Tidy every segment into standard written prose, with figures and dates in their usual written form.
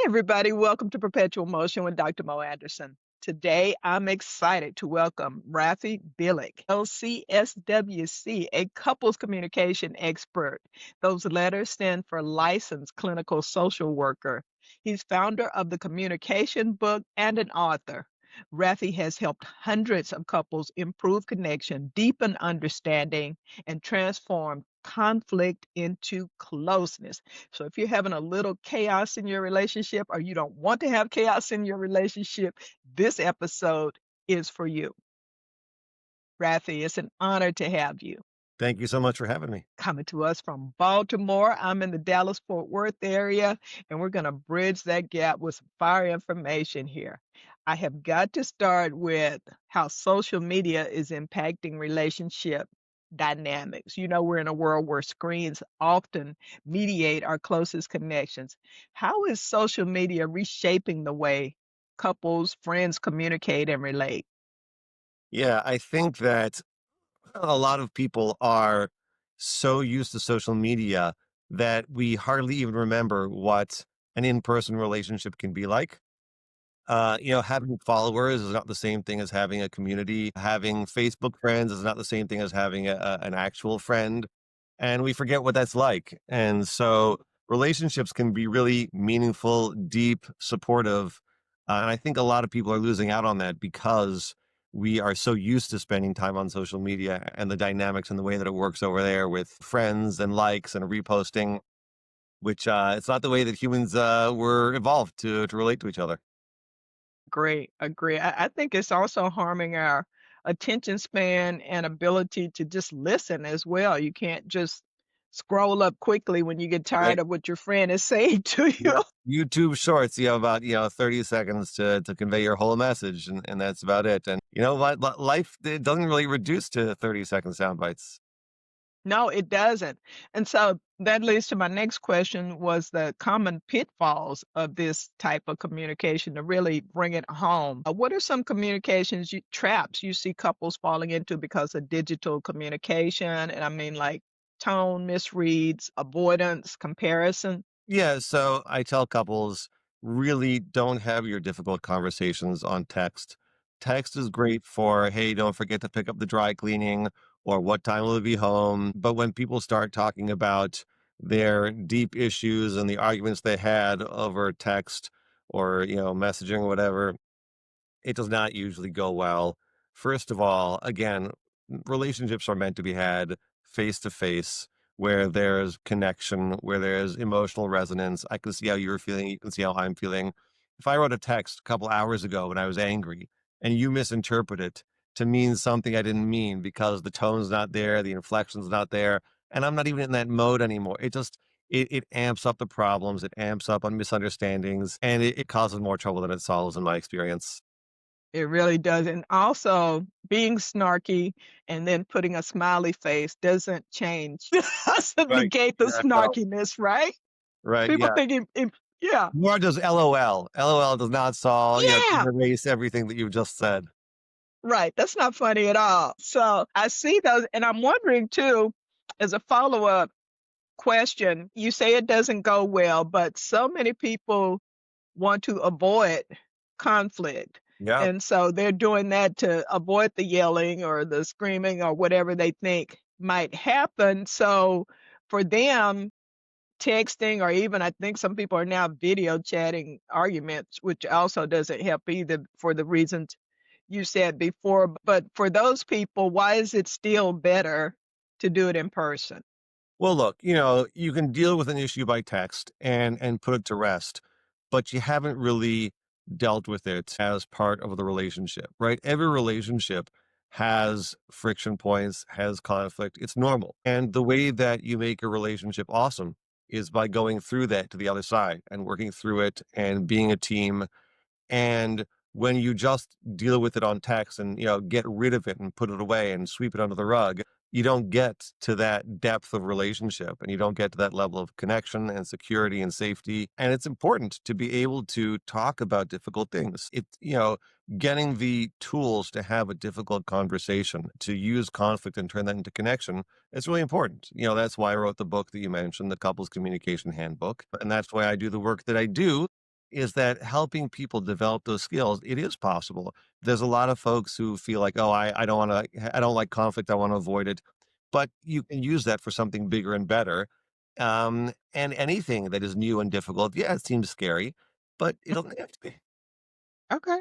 Everybody, welcome to Perpetual Motion with Dr. Mo Anderson. Today, I'm excited to welcome Rafi Billick, LCSWC, a couples communication expert. Those letters stand for Licensed Clinical Social Worker. He's founder of the Communication Book and an author. Rafi has helped hundreds of couples improve connection, deepen understanding, and transform conflict into closeness. So if you're having a little chaos in your relationship or you don't want to have chaos in your relationship, this episode is for you. Rafi, it's an honor to have you. Thank you so much for having me. Coming to us from Baltimore. I'm in the Dallas Fort Worth area, and we're going to bridge that gap with some fire information here. I have got to start with how social media is impacting relationship dynamics. You know, we're in a world where screens often mediate our closest connections. How is social media reshaping the way couples, friends communicate and relate? Yeah, I think that a lot of people are so used to social media that we hardly even remember what an in-person relationship can be like. Having followers is not the same thing as having a community. Having Facebook friends is not the same thing as having an actual friend. And we forget what that's like. And so relationships can be really meaningful, deep, supportive. And I think a lot of people are losing out on that because we are so used to spending time on social media and the dynamics and the way that it works over there with friends and likes and reposting, which it's not the way that humans were evolved to relate to each other. Great, agree. I think it's also harming our attention span and ability to just listen as well. You can't just scroll up quickly when you get tired Right. of what your friend is saying to you. Yep. YouTube Shorts, you have about 30 seconds to convey your whole message, and that's about it. And you know what? Life it doesn't really reduce to 30-second sound bites. No, it doesn't. And so that leads to my next question was the common pitfalls of this type of communication to really bring it home. What are some traps you see couples falling into because of digital communication? And I mean like tone misreads, avoidance, comparison. Yeah, so I tell couples really don't have your difficult conversations on text. Text is great for, hey, don't forget to pick up the dry cleaning or what time will it be home. But when people start talking about their deep issues and the arguments they had over text or, messaging or whatever, it does not usually go well. First of all, again, relationships are meant to be had face to face, where there's connection, where there's emotional resonance. I can see how you're feeling. You can see how I'm feeling. If I wrote a text a couple hours ago when I was angry and you misinterpret it to mean something I didn't mean because the tone's not there, the inflection's not there, and I'm not even in that mode anymore, it amps up the problems, it amps up on misunderstandings, and it causes more trouble than it solves in my experience. It really does. And also being snarky and then putting a smiley face doesn't change, doesn't Right. negate the Yeah, no. snarkiness, right? Right, People yeah. think yeah. Nor does LOL. LOL does not solve, Yeah, erase everything that you've just said. right, that's not funny at all. So, I see those and I'm wondering too, as a follow-up question, you say it doesn't go well, but so many people want to avoid conflict, Yeah. and so they're doing that to avoid the yelling or the screaming or whatever they think might happen, so for them texting or even I think some people are now video chatting arguments, which also doesn't help either for the reasons you said before. But for those people, why is it still better to do it in person? Well, look, you can deal with an issue by text and put it to rest, but you haven't really dealt with it as part of the relationship, right? Every relationship has friction points, has conflict. It's normal. And the way that you make a relationship awesome is by going through that to the other side and working through it and being a team. And when you just deal with it on text and, get rid of it and put it away and sweep it under the rug, you don't get to that depth of relationship and you don't get to that level of connection and security and safety. And it's important to be able to talk about difficult things. Getting the tools to have a difficult conversation, to use conflict and turn that into connection, it's really important. That's why I wrote the book that you mentioned, the Couples Communication Handbook. And that's why I do the work that I do is that helping people develop those skills, it is possible. There's a lot of folks who feel like, oh, I don't want to, I don't like conflict. I want to avoid it. But you can use that for something bigger and better. And anything that is new and difficult, yeah, it seems scary, but it doesn't have to be. Okay.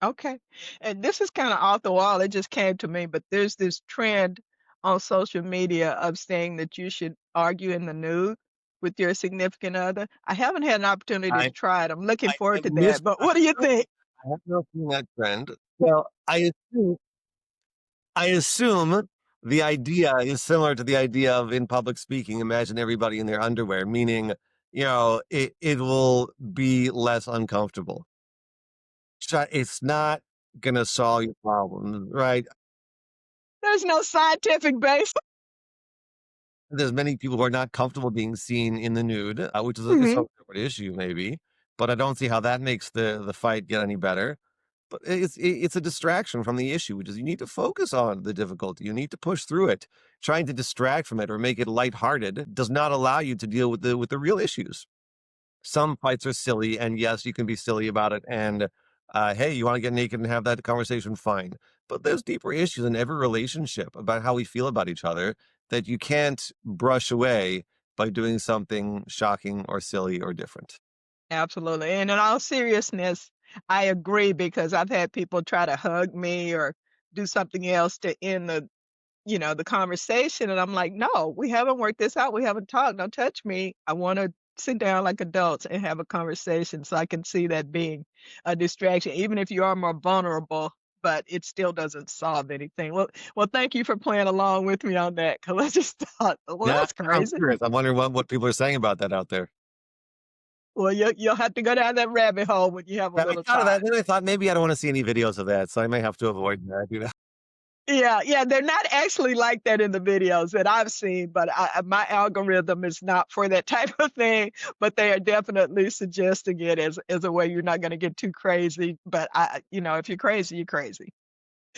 Okay. And this is kind of off the wall. It just came to me, but there's this trend on social media of saying that you should argue in the nude with your significant other. I haven't had an opportunity to I, try it. I'm looking I forward have to that. missed, But what do you think? I have not seen that trend. Well, I assume the idea is similar to the idea of in public speaking. Imagine everybody in their underwear, meaning, it will be less uncomfortable. It's not gonna solve your problems, right? There's no scientific base. There's many people who are not comfortable being seen in the nude, which is a Mhm. separate issue maybe, but I don't see how that makes the fight get any better. But it's a distraction from the issue, which is you need to focus on the difficulty. You need to push through it. Trying to distract from it or make it lighthearted does not allow you to deal with the real issues. Some fights are silly, and yes, you can be silly about it. And hey, you want to get naked and have that conversation? Fine. But there's deeper issues in every relationship about how we feel about each other that you can't brush away by doing something shocking or silly or different. Absolutely. And in all seriousness, I agree because I've had people try to hug me or do something else to end the conversation, and I'm like, "No, we haven't worked this out, we haven't talked, don't touch me. I wanna sit down like adults and have a conversation," so I can see that being a distraction, even if you are more vulnerable, but it still doesn't solve anything. Well, thank you for playing along with me on that, because I just thought, "Well, Yeah, that's I'm crazy." curious. I'm wondering what people are saying about that out there. Well, you'll have to go down that rabbit hole when you have a I little thought of that, time. then I thought maybe I don't want to see any videos of that, so I may have to avoid that. Yeah, yeah, they're not actually like that in the videos that I've seen, but my algorithm is not for that type of thing, but they are definitely suggesting it as a way you're not gonna get too crazy, but if you're crazy, you're crazy.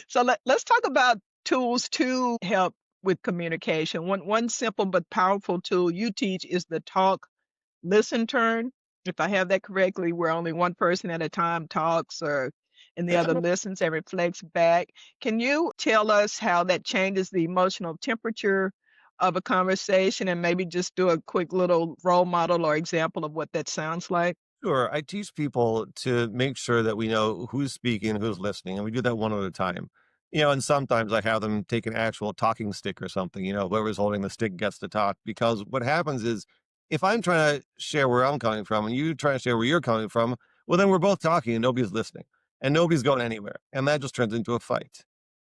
So let's talk about tools to help with communication. One simple but powerful tool you teach is the talk listen turn. If I have that correctly, where only one person at a time talks and the other Yeah. listens and reflects back. Can you tell us how that changes the emotional temperature of a conversation and maybe just do a quick little role model or example of what that sounds like? Sure. I teach people to make sure that we know who's speaking, who's listening, and we do that one at a time. And sometimes I have them take an actual talking stick or something, whoever's holding the stick gets to talk. Because what happens is if I'm trying to share where I'm coming from and you try to share where you're coming from, well, then we're both talking and nobody's listening and nobody's going anywhere. And that just turns into a fight.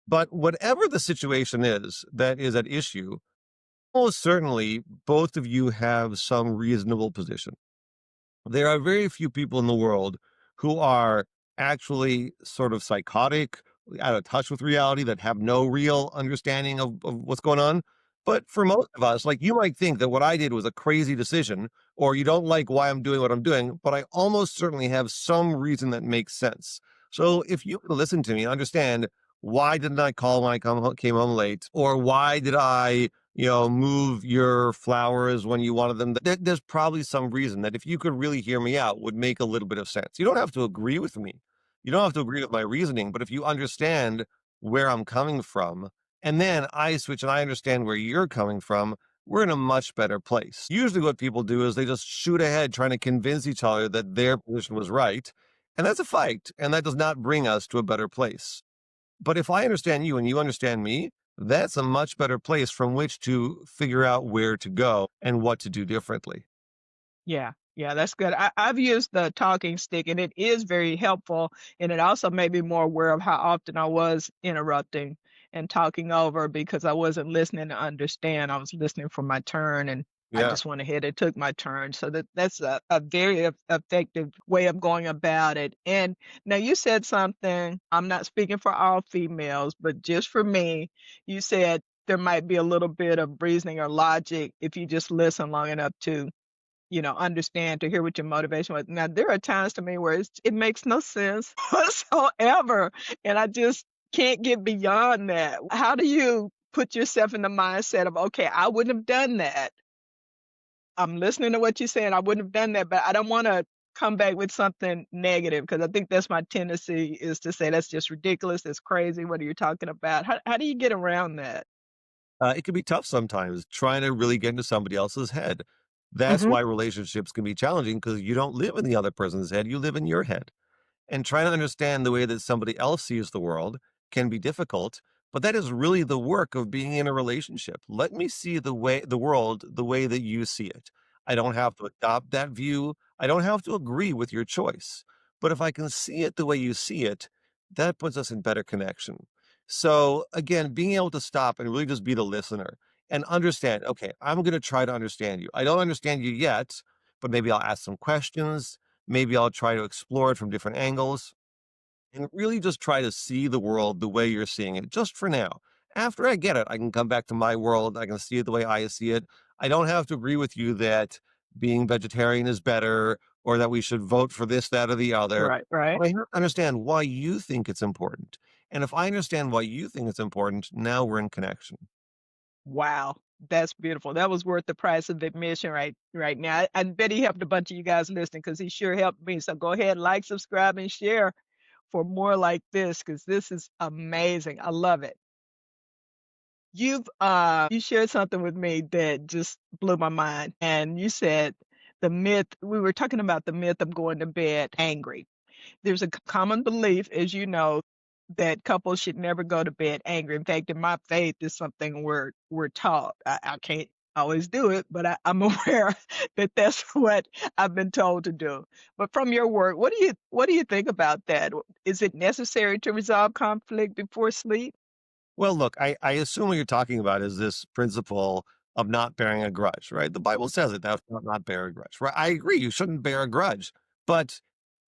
But whatever the situation is that is at issue, almost certainly both of you have some reasonable position. There are very few people in the world who are actually sort of psychotic, out of touch with reality, that have no real understanding of what's going on. But for most of us, like you might think that what I did was a crazy decision, or you don't like why I'm doing what I'm doing, but I almost certainly have some reason that makes sense. So if you can listen to me and understand why didn't I call when came home late, or why did I move your flowers when you wanted them. There's probably some reason that if you could really hear me out would make a little bit of sense. You don't have to agree with me. You don't have to agree with my reasoning, but if you understand where I'm coming from, and then I switch and I understand where you're coming from, we're in a much better place. Usually what people do is they just shoot ahead trying to convince each other that their position was right. And that's a fight. And that does not bring us to a better place. But if I understand you and you understand me, that's a much better place from which to figure out where to go and what to do differently. Yeah, yeah, that's good. I've used the talking stick and it is very helpful. And it also made me more aware of how often I was interrupting and talking over because I wasn't listening to understand. I was listening for my turn and I Yeah. just went ahead and took my turn. So that's a very effective way of going about it. And now you said something, I'm not speaking for all females, but just for me, you said there might be a little bit of reasoning or logic if you just listen long enough to understand to hear what your motivation was. Now, there are times to me where it makes no sense whatsoever, and I just can't get beyond that. How do you put yourself in the mindset of, okay, I wouldn't have done that. I'm listening to what you're saying. I wouldn't have done that, but I don't want to. come back with something negative because I think that's my tendency is to say, "That's just ridiculous, that's crazy, what are you talking about?" How do you get around that? It can be tough sometimes trying to really get into somebody else's head. That's Mhm. why relationships can be challenging because you don't live in the other person's head, you live in your head. And trying to understand the way that somebody else sees the world can be difficult, but that is really the work of being in a relationship. Let me see the world the way that you see it. I don't have to adopt that view. I don't have to agree with your choice. But if I can see it the way you see it, that puts us in better connection. So again, being able to stop and really just be the listener and understand, okay, I'm going to try to understand you. I don't understand you yet, but maybe I'll ask some questions. Maybe I'll try to explore it from different angles and really just try to see the world the way you're seeing it just for now. After I get it, I can come back to my world. I can see it the way I see it. I don't have to agree with you that being vegetarian is better or that we should vote for this, that, or the other. Right, right. But I have to understand why you think it's important. And if I understand why you think it's important, now we're in connection. Wow, that's beautiful. That was worth the price of admission right now. I bet he helped a bunch of you guys listening because he sure helped me. So go ahead, like, subscribe, and share for more like this because this is amazing. I love it. You shared something with me that just blew my mind, and you said the myth we were talking about the myth of going to bed angry. There's a common belief, as you know, that couples should never go to bed angry. In fact, in my faith, it's something we're taught. I can't always do it, but I'm aware that that's what I've been told to do. But from your work, what do you think about that? Is it necessary to resolve conflict before sleep? Well, look, I assume what you're talking about is this principle of not bearing a grudge, right? The Bible says it, thou shalt not bear a grudge, right? I agree, you shouldn't bear a grudge, but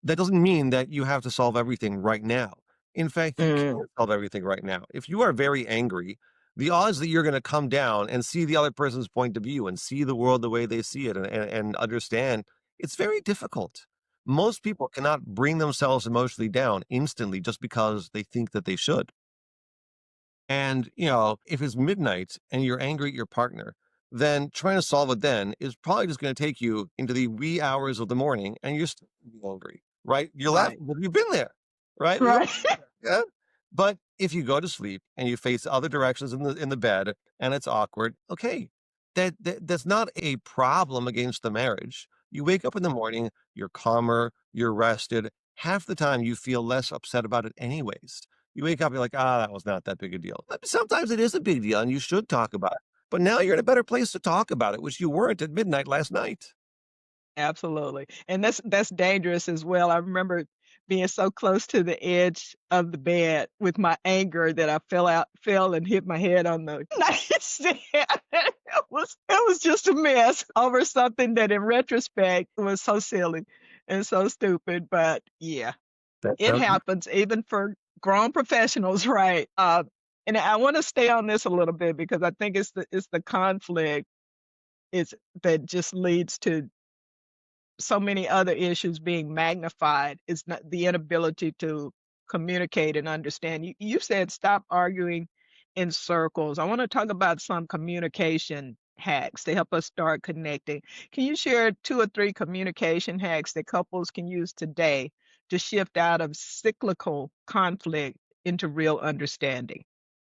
that doesn't mean that you have to solve everything right now. In fact, you Mm, can't solve everything right now. If you are very angry, the odds that you're going to come down and see the other person's point of view and see the world the way they see it and understand, it's very difficult. Most people cannot bring themselves emotionally down instantly just because they think that they should. And, if it's midnight and you're angry at your partner, then trying to solve it then is probably just going to take you into the wee hours of the morning and you're still gonna be angry, right? You're right. laughing, but you've been there, right? We've Right. all been there, yeah. But if you go to sleep and you face other directions in the bed and it's awkward, okay, that's not a problem against the marriage. You wake up in the morning, you're calmer, you're rested. Half the time you feel less upset about it anyways. You wake up, you're like, "Ah, that was not that big a deal." But sometimes it is a big deal and you should talk about it. But now you're in a better place to talk about it, which you weren't at midnight last night. Absolutely, and that's dangerous as well. I remember being so close to the edge of the bed with my anger that I fell and hit my head on the nightstand. It was just a mess over something that in retrospect was so silly and so stupid, but yeah, That it sounds happens even for grown professionals, right? And I wanna stay on this a little bit because I think it's the conflict is that just leads to so many other issues being magnified. It's not the inability to communicate and understand. You said stop arguing in circles. I want to talk about some communication hacks to help us start connecting. Can you share two or three communication hacks that couples can use today to shift out of cyclical conflict into real understanding?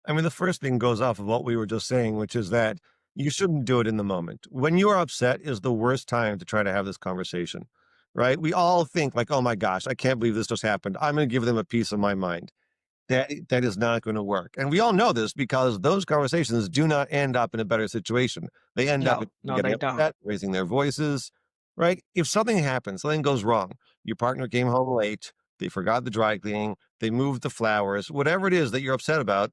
I mean, the first thing goes off of what we were just saying, which is that you shouldn't do it in the moment. When you are upset is the worst time to try to have this conversation, right? We all think like, "Oh my gosh, I can't believe this just happened. I'm going to give them a piece of my mind." That is not going to work. And we all know this because those conversations do not end up in a better situation. They end up in No, people no, getting they don't. upset, raising their voices, right? If something happens, something goes wrong, your partner came home late, they forgot the dry cleaning, they moved the flowers, whatever it is that you're upset about,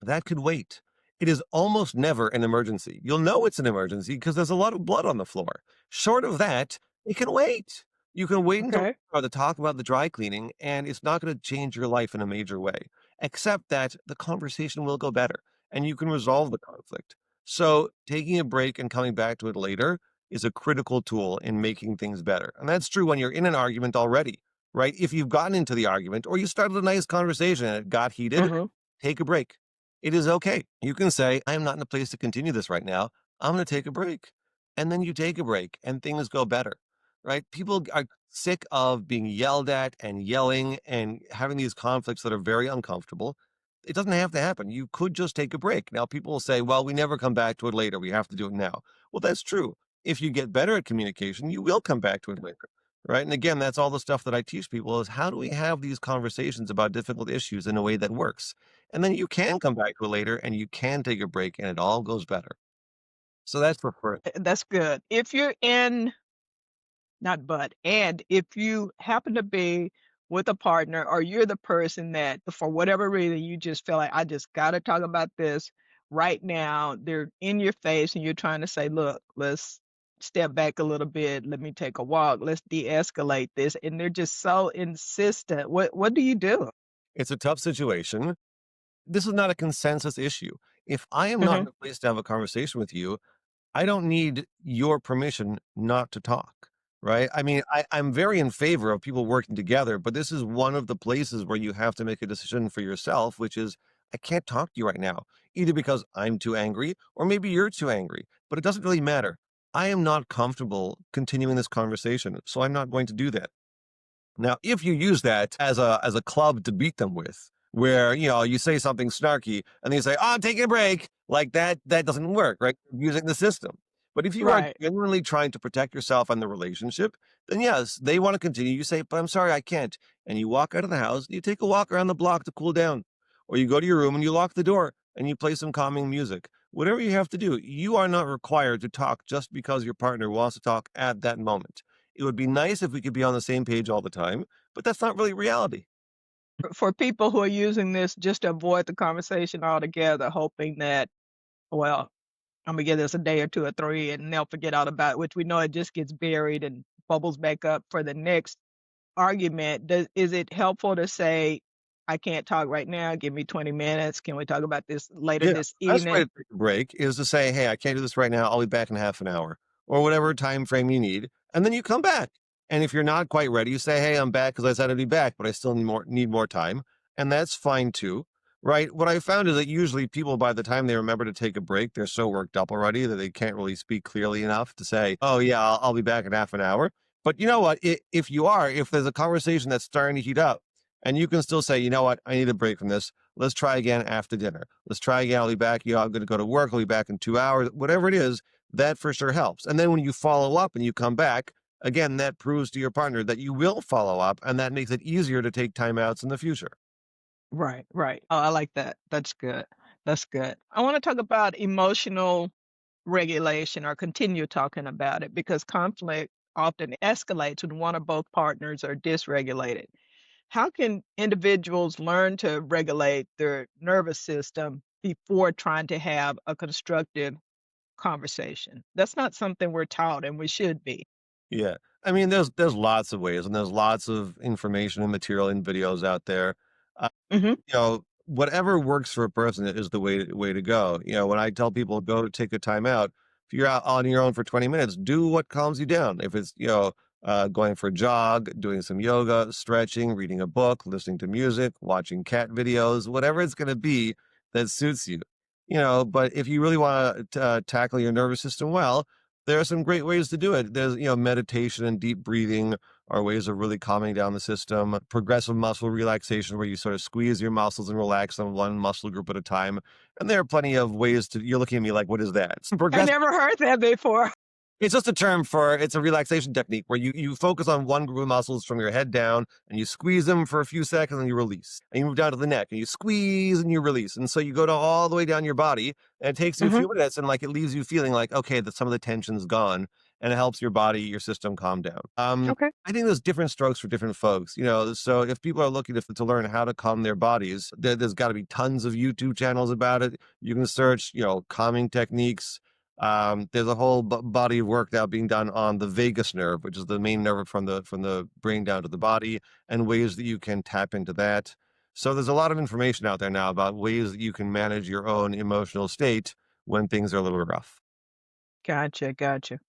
that could wait. It is almost never an emergency. You'll know it's an emergency because there's a lot of blood on the floor. Short of that, it can wait. You can wait until Okay. to talk about the dry cleaning, and it's not going to change your life in a major way, except that the conversation will go better and you can resolve the conflict. So, taking a break and coming back to it later is a critical tool in making things better. And that's true when you're in an argument already, right? If you've gotten into the argument or you started a nice conversation and it got heated, Mhm. take a break. It is okay. You can say, I am not in a place to continue this right now. I'm going to take a break. And then you take a break and things go better. right? People are sick of being yelled at and yelling and having these conflicts that are very uncomfortable. It doesn't have to happen. You could just take a break. Now, people will say, well, we never come back to it later. We have to do it now. Well, that's true. If you get better at communication, you will come back to it later. Right. And again, that's all the stuff that I teach people is how do we have these conversations about difficult issues in a way that works? And then you can come back to it later and you can take a break and it all goes better. So that's for That's good. If you're in not but, and if you happen to be with a partner or you're the person that for whatever reason you just feel like I just gotta talk about this right now, they're in your face and you're trying to say, look, let's step back a little bit, let me take a walk, let's de-escalate this. And they're just so insistent. What do you do? it's a tough situation. This is not a consensus issue. If I am not Mhm. in a place to have a conversation with you, I don't need your permission not to talk, right? I mean, I'm very in favor of people working together, but this is one of the places where you have to make a decision for yourself, which is I can't talk to you right now, either because I'm too angry or maybe you're too angry, but it doesn't really matter. I am not comfortable continuing this conversation, so I'm not going to do that. Now, if you use that as a club to beat them with, where you say something snarky and they say, "Oh, I'm taking a break," like that doesn't work, right? You're using the system. But if you are Right. genuinely trying to protect yourself and the relationship, then yes, they want to continue. You say, "But I'm sorry, I can't," and you walk out of the house. You take a walk around the block to cool down, or you go to your room and you lock the door and you play some calming music. Whatever you have to do, you are not required to talk just because your partner wants to talk at that moment. It would be nice if we could be on the same page all the time, but that's not really reality. For people who are using this just to avoid the conversation altogether, hoping that, well, Imma give this a day or 2 or 3, and they'll forget all about it, which we know it just gets buried and bubbles back up for the next argument. Does is it helpful to say, "I can't talk right now, give me 20 minutes, can we talk about this later Yeah, this best way evening?" to take a break is to say, "Hey, I can't do this right now. I'll be back in half an hour," or whatever time frame you need, and then you come back. And if you're not quite ready, you say, "Hey, I'm back because I said I'd be back, but I still need more time," and that's fine too, right? What I found is that usually people, by the time they remember to take a break, they're so worked up already that they can't really speak clearly enough to say, "Oh yeah, I'll be back in half an hour." But you know what? If there's a conversation that's starting to heat up, and you can still say, "You know what? I need a break from this. Let's try again after dinner. Let's try again. I'll be back. I'm going to go to work. I'll be back in 2 hours." Whatever it is, that for sure helps. And then when you follow up and you come back, again, that proves to your partner that you will follow up, and that makes it easier to take timeouts in the future. Right, right. Oh, I like that. That's good. That's good. I wanna talk about emotional regulation or continue talking about it because conflict often escalates when one or both partners are dysregulated. How can individuals learn to regulate their nervous system before trying to have a constructive conversation? That's not something we're taught, and we should be. Yeah. I mean, there's lots of ways, and there's lots of information and material and videos out there. Mhm. Whatever works for a person is the way to go. When I tell people go take a time out, if you're out on your own for 20 minutes, do what calms you down. If it's, going for a jog, doing some yoga, stretching, reading a book, listening to music, watching cat videos, whatever it's going to be that suits you. But if you really want to tackle your nervous system well, there are some great ways to do it. There's, meditation and deep breathing are ways of really calming down the system. Progressive muscle relaxation, where you sort of squeeze your muscles and relax them one muscle group at a time. And there are plenty of ways to, you're looking at me like, what is that? I never heard that before. It's just a term for it's a relaxation technique where you focus on one group of muscles from your head down and you squeeze them for a few seconds and you release. And you move down to the neck and you squeeze and you release. And so you go to all the way down your body and it takes you a Mhm. few minutes and like it leaves you feeling like, okay, that some of the tension's gone and it helps your body, your system calm down. Okay. I think there's different strokes for different folks, so if people are looking to learn how to calm their bodies, there's got to be tons of YouTube channels about it. You can search, calming techniques. There's a whole body of work now being done on the vagus nerve, which is the main nerve from the brain down to the body, and ways that you can tap into that. So there's a lot of information out there now about ways that you can manage your own emotional state when things are a little rough. Gotcha, gotcha.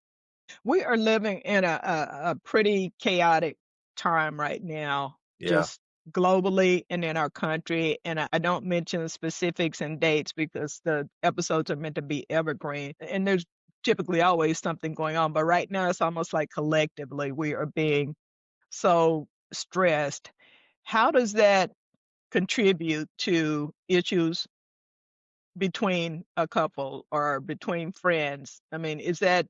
We are living in a pretty chaotic time right now, Yeah. just globally and in our country. And I don't mention specifics and dates because the episodes are meant to be evergreen. And there's typically always something going on, but right now it's almost like collectively we are being so stressed. How does that contribute to issues between a couple or between friends? I mean, is that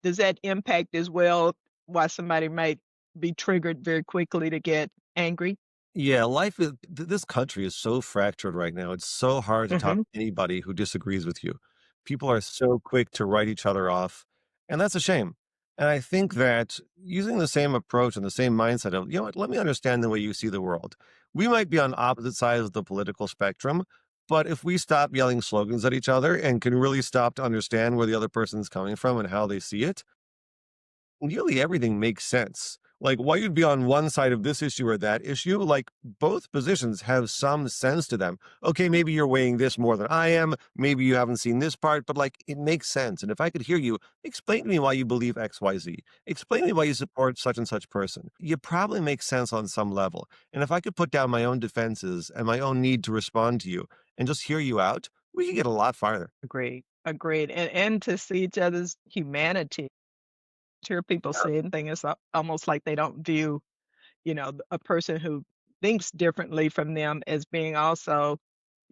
does that impact as well why somebody might be triggered very quickly to get angry? Yeah, life is this country is so fractured right now. It's so hard to talk Mhm. to anybody who disagrees with you. People are so quick to write each other off, and that's a shame. And I think that using the same approach and the same mindset of, you know what, let me understand the way you see the world. We might be on opposite sides of the political spectrum, but if we stop yelling slogans at each other and can really stop to understand where the other person's coming from and how they see it, nearly everything makes sense. Like, why you'd be on one side of this issue or that issue, like, both positions have some sense to them. Okay, maybe you're weighing this more than I am. Maybe you haven't seen this part, but like, it makes sense. And if I could hear you, explain to me why you believe XYZ. Explain to me why you support such and such person. You probably make sense on some level. And if I could put down my own defenses and my own need to respond to you and just hear you out, we could get a lot farther. Agreed, agreed, and to see each other's humanity. To hear people say anything, it's almost like they don't view, a person who thinks differently from them as being also,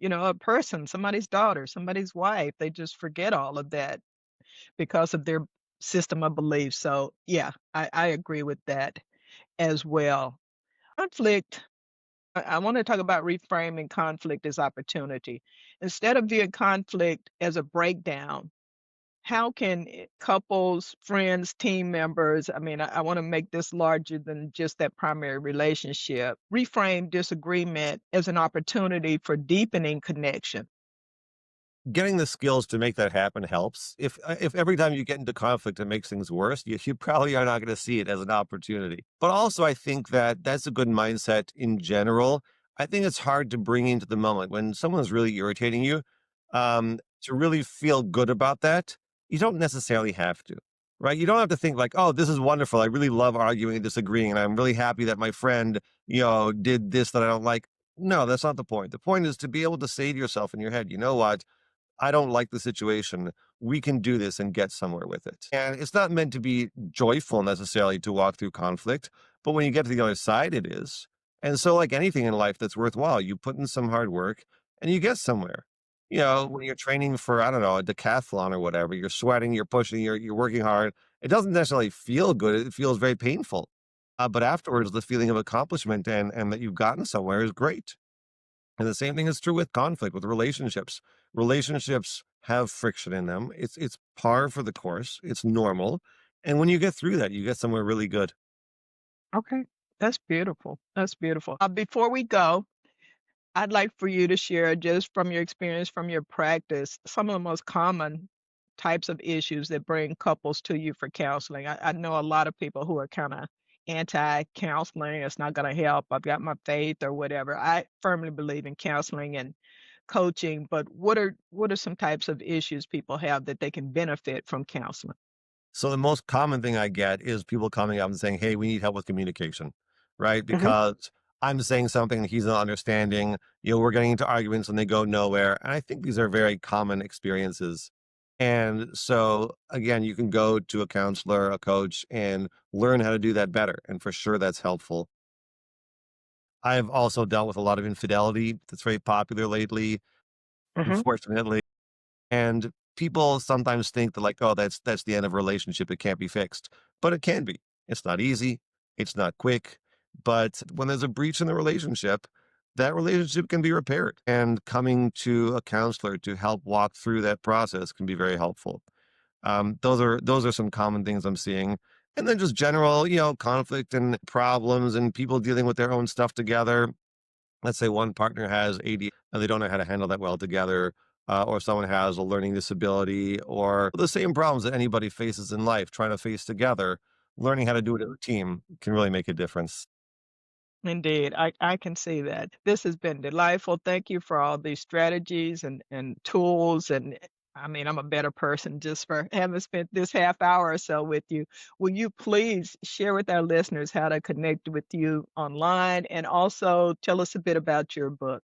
a person, somebody's daughter, somebody's wife. They just forget all of that because of their system of beliefs. So, yeah, I agree with that as well. Conflict, I want to talk about reframing conflict as opportunity. Instead of viewing conflict as a breakdown, how can couples, friends, team members, I mean, I want to make this larger than just that primary relationship, reframe disagreement as an opportunity for deepening connection? Getting the skills to make that happen helps. If every time you get into conflict it makes things worse, you probably are not going to see it as an opportunity. But also, I think that that's a good mindset in general. I think it's hard to bring into the moment when someone's really irritating you. To really feel good about that, you don't necessarily have to, right? You don't have to think like, "Oh, this is wonderful. I really love arguing and disagreeing, and I'm really happy that my friend, did this that I don't like." No, that's not the point. The point is to be able to say to yourself in your head, "You know what? I don't like the situation. We can do this and get somewhere with it." And it's not meant to be joyful necessarily to walk through conflict, but when you get to the other side, it is. And so, like anything in life that's worthwhile, you put in some hard work and you get somewhere. When you're training for, I don't know, a decathlon or whatever, you're sweating, you're pushing, you're working hard. It doesn't necessarily feel good. It feels very painful. But afterwards, the feeling of accomplishment and that you've gotten somewhere is great. And the same thing is true with conflict, with relationships. Relationships have friction in them. It's par for the course. It's normal. And when you get through that, you get somewhere really good. Okay, that's beautiful. That's beautiful. Before we go, I'd like for you to share, just from your experience, from your practice, some of the most common types of issues that bring couples to you for counseling. I know a lot of people who are kind of anti counseling. It's not going to help. I've got my faith or whatever. I firmly believe in counseling and coaching, but what are some types of issues people have that they can benefit from counseling? So the most common thing I get is people coming up and saying, "Hey, we need help with communication," right? Hmm. Because I'm saying something and he's not understanding. We're getting into arguments and they go nowhere. And I think these are very common experiences. And so, again, you can go to a counselor, a coach, and learn how to do that better. And for sure, that's helpful. I've also dealt with a lot of infidelity that's very popular lately, Hmm. unfortunately. And people sometimes think that like, oh, that's the end of a relationship. It can't be fixed. But it can be. It's not easy. It's not quick. But when there's a breach in the relationship, that relationship can be repaired. And coming to a counselor to help walk through that process can be very helpful. Those are some common things I'm seeing. And then just general, conflict and problems and people dealing with their own stuff together. Let's say one partner has AD and they don't know how to handle that well together, or someone has a learning disability, or the same problems that anybody faces in life, trying to face together, learning how to do it as a team can really make a difference. Indeed, I can see that. This has been delightful. Thank you for all these strategies and tools. And I mean, I'm a better person just for having spent this half hour or so with you. Will you please share with our listeners how to connect with you online and also tell us a bit about your book?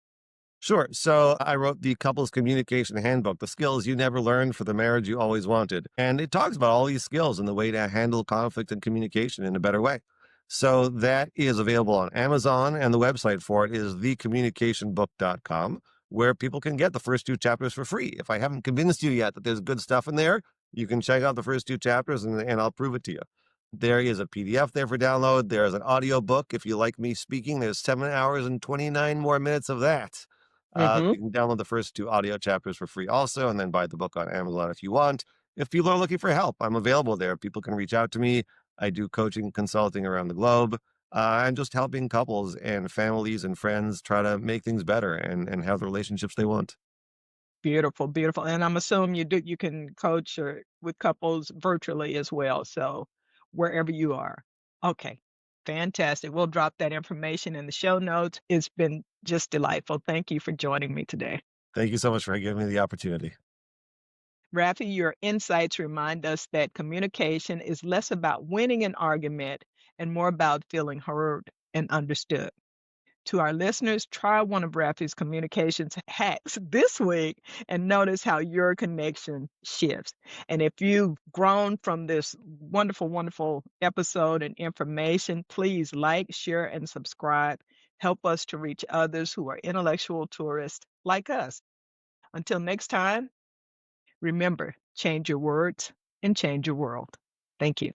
Sure. So I wrote the couples communication handbook, the skills you never learned for the marriage you always wanted. And it talks about all these skills and the way to handle conflict and communication in a better way. So that is available on Amazon, and the website for it is thecommunicationbook.com, where people can get the first two chapters for free. If I haven't convinced you yet that there's good stuff in there, you can check out the first two chapters and I'll prove it to you. There is a PDF there for download. There's an audio book. If you like me speaking, there's 7 hours and 29 more minutes of that. Hmm. You can download the first two audio chapters for free also, and then buy the book on Amazon if you want. If people are looking for help, I'm available there. People can reach out to me. I do coaching and consulting around the globe. I'm just helping couples and families and friends try to make things better and have the relationships they want. Beautiful, beautiful. And I'm assuming you can coach or with couples virtually as well. So wherever you are. Okay. Fantastic. We'll drop that information in the show notes. It's been just delightful. Thank you for joining me today. Thank you so much for giving me the opportunity. Rafi, your insights remind us that communication is less about winning an argument and more about feeling heard and understood. To our listeners, try one of Rafi's communications hacks this week and notice how your connection shifts. And if you've grown from this wonderful, wonderful episode and information, please like, share, and subscribe. Help us to reach others who are intellectual tourists like us. Until next time, remember, change your words and change your world. Thank you.